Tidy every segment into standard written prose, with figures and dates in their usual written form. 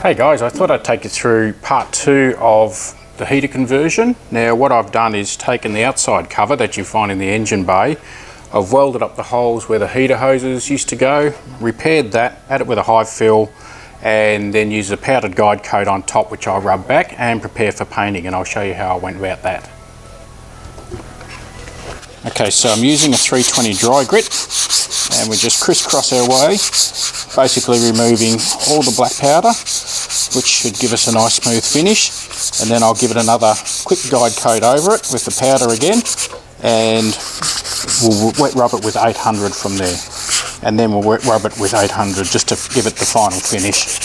Hey guys, I thought I'd take you through part 2 of the heater conversion. Now what I've done is taken the outside cover that you find in the engine bay, I've welded up the holes where the heater hoses used to go, repaired that, added it with a high fill, and then used a powdered guide coat on top which I'll rub back and prepare for painting, and I'll show you how I went about that. Okay, so I'm using a 320 dry grit and we just crisscross our way, basically removing all the black powder, which should give us a nice smooth finish, and then I'll give it another quick guide coat over it with the powder again, and we'll wet rub it with 800 from there, and then we'll wet rub it with 800 just to give it the final finish.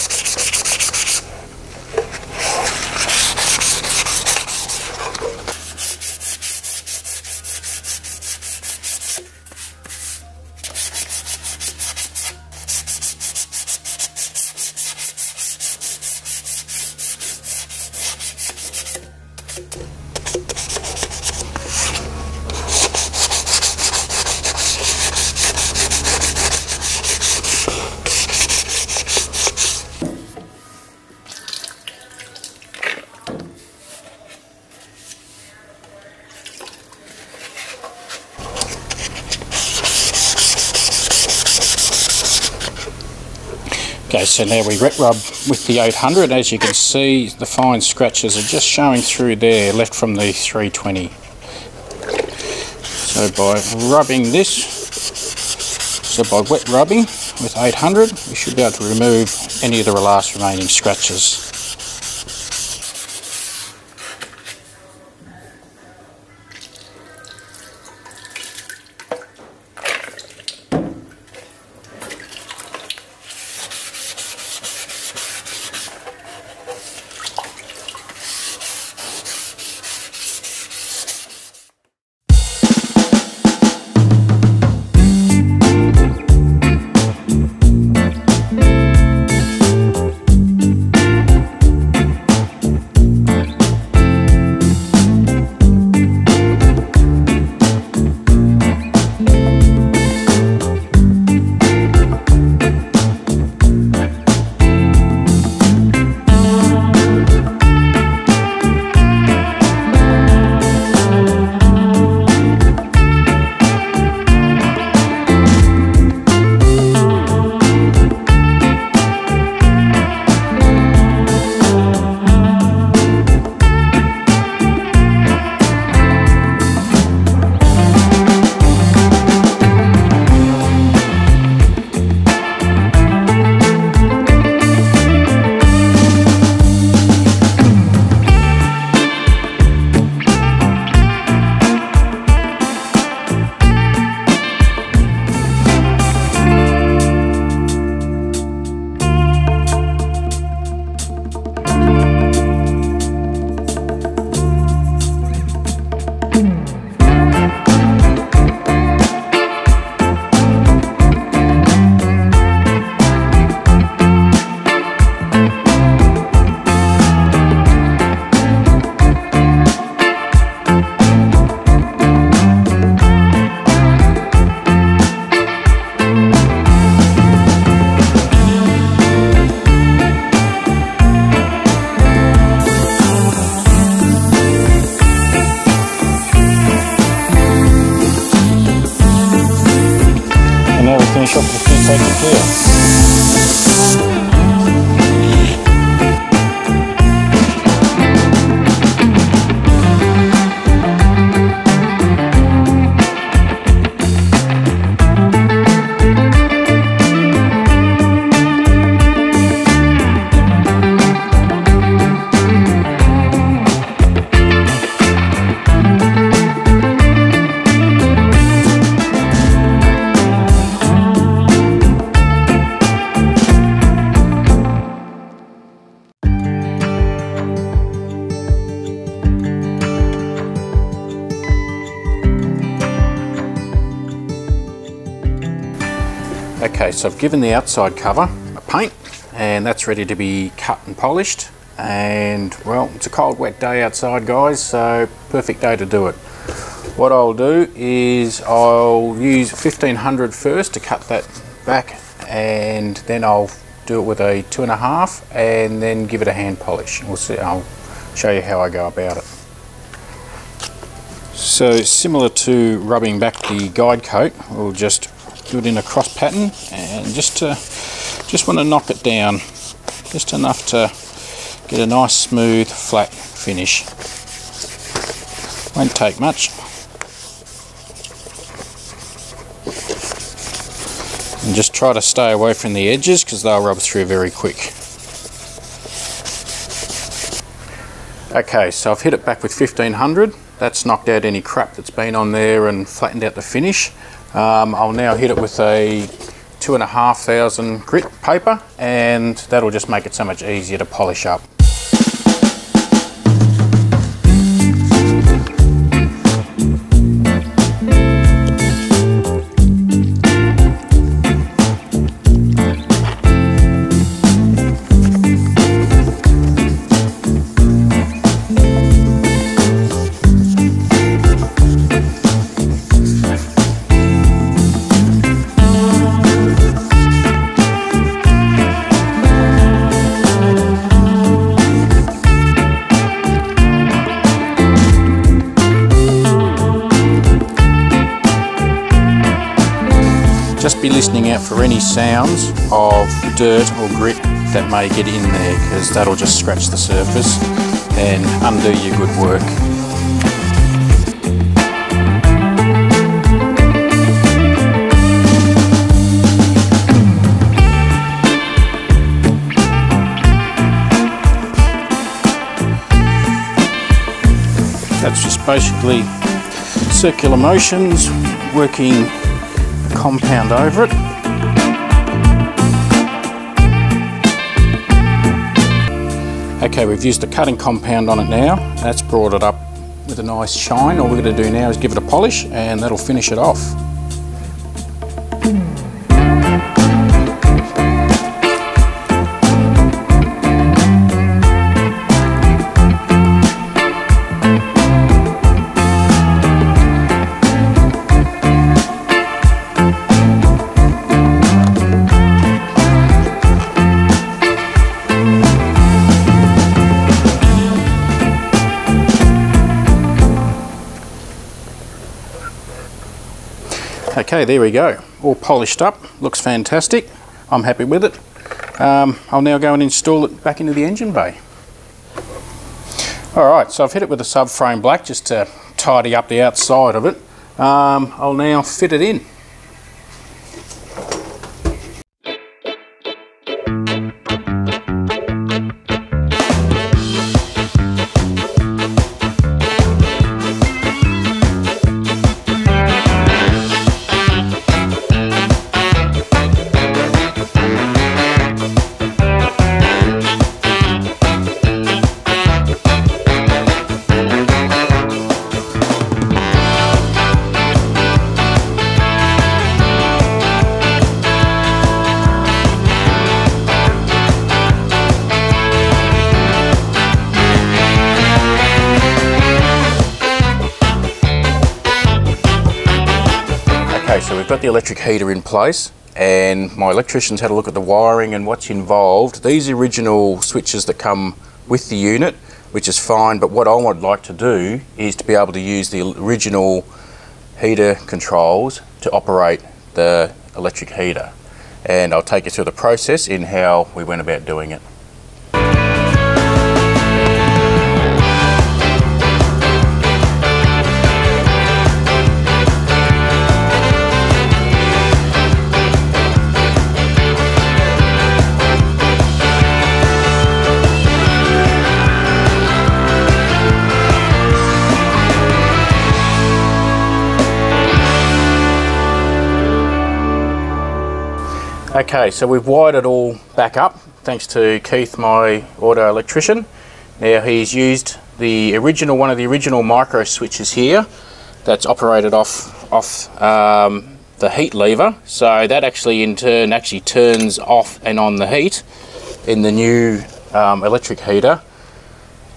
Okay, so now we wet rub with the 800. As you can see, the fine scratches are just showing through there, left from the 320. So by rubbing this, by wet rubbing with 800, we should be able to remove any of the last remaining scratches. Finish off with the safety clear. Okay, so I've given the outside cover a paint and that's ready to be cut and polished, and well, it's a cold wet day outside guys, so perfect day to do it. What I'll do is I'll use 1500 first to cut that back, and then I'll do it with a 2.5 and then give it a hand polish. We'll see. I'll show you how I go about it. So similar to rubbing back the guide coat, we'll just do it in a cross pattern and just want to knock it down just enough to get a nice smooth flat finish. Won't take much. And just try to stay away from the edges because they'll rub through very quick. Okay, so I've hit it back with 1500. That's knocked out any crap that's been on there and flattened out the finish. I'll now hit it with a 2,500 grit paper, and that'll just make it so much easier to polish up. Just be listening out for any sounds of dirt or grit that may get in there, because that'll just scratch the surface and undo your good work. That's just basically circular motions, working compound over it. Okay, we've used the cutting compound on it now. That's brought it up with a nice shine. All we're going to do now is give it a polish and that'll finish it off. Okay, there we go, all polished up, looks fantastic. I'm happy with it. I'll now go and install it back into the engine bay. Alright, so I've hit it with a subframe black just to tidy up the outside of it. I'll now fit it in. Okay, so we've got the electric heater in place and my electrician's had a look at the wiring and what's involved. These original switches that come with the unit, which is fine, but what I would like to do is to be able to use the original heater controls to operate the electric heater. And I'll take you through the process in how we went about doing it. Okay, so we've wired it all back up thanks to Keith, my auto electrician. Now he's used the original, one of the original micro switches here that's operated off the heat lever. So that actually in turn turns off and on the heat in the new electric heater.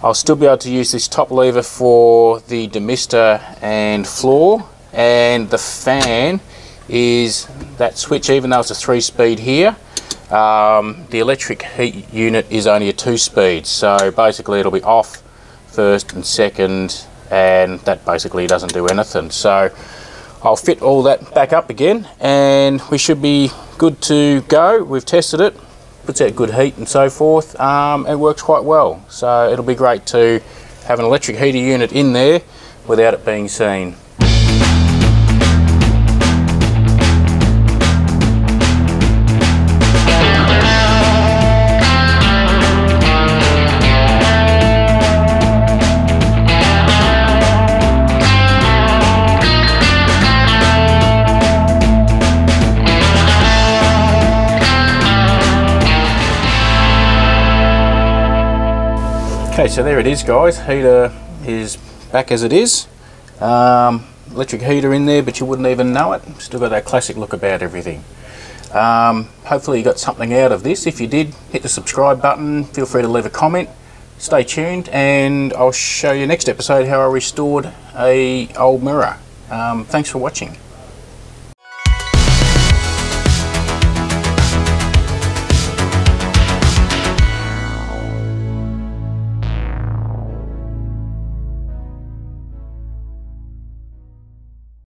I'll still be able to use this top lever for the demister and floor, and the fan is that switch, even though it's a 3-speed here, The electric heat unit is only a 2-speed, so basically it'll be off first and second, and that basically doesn't do anything. So I'll fit all that back up again and we should be good to go. We've tested it, puts out good heat and so forth. It works quite well, so it'll be great to have an electric heater unit in there without it being seen. Okay, so there it is, guys. Heater is back as it is. Electric heater in there, but you wouldn't even know it. Still got that classic look about everything. Hopefully you got something out of this. If you did, hit the subscribe button. Feel free to leave a comment. Stay tuned, and I'll show you next episode how I restored a old mirror. Thanks for watching.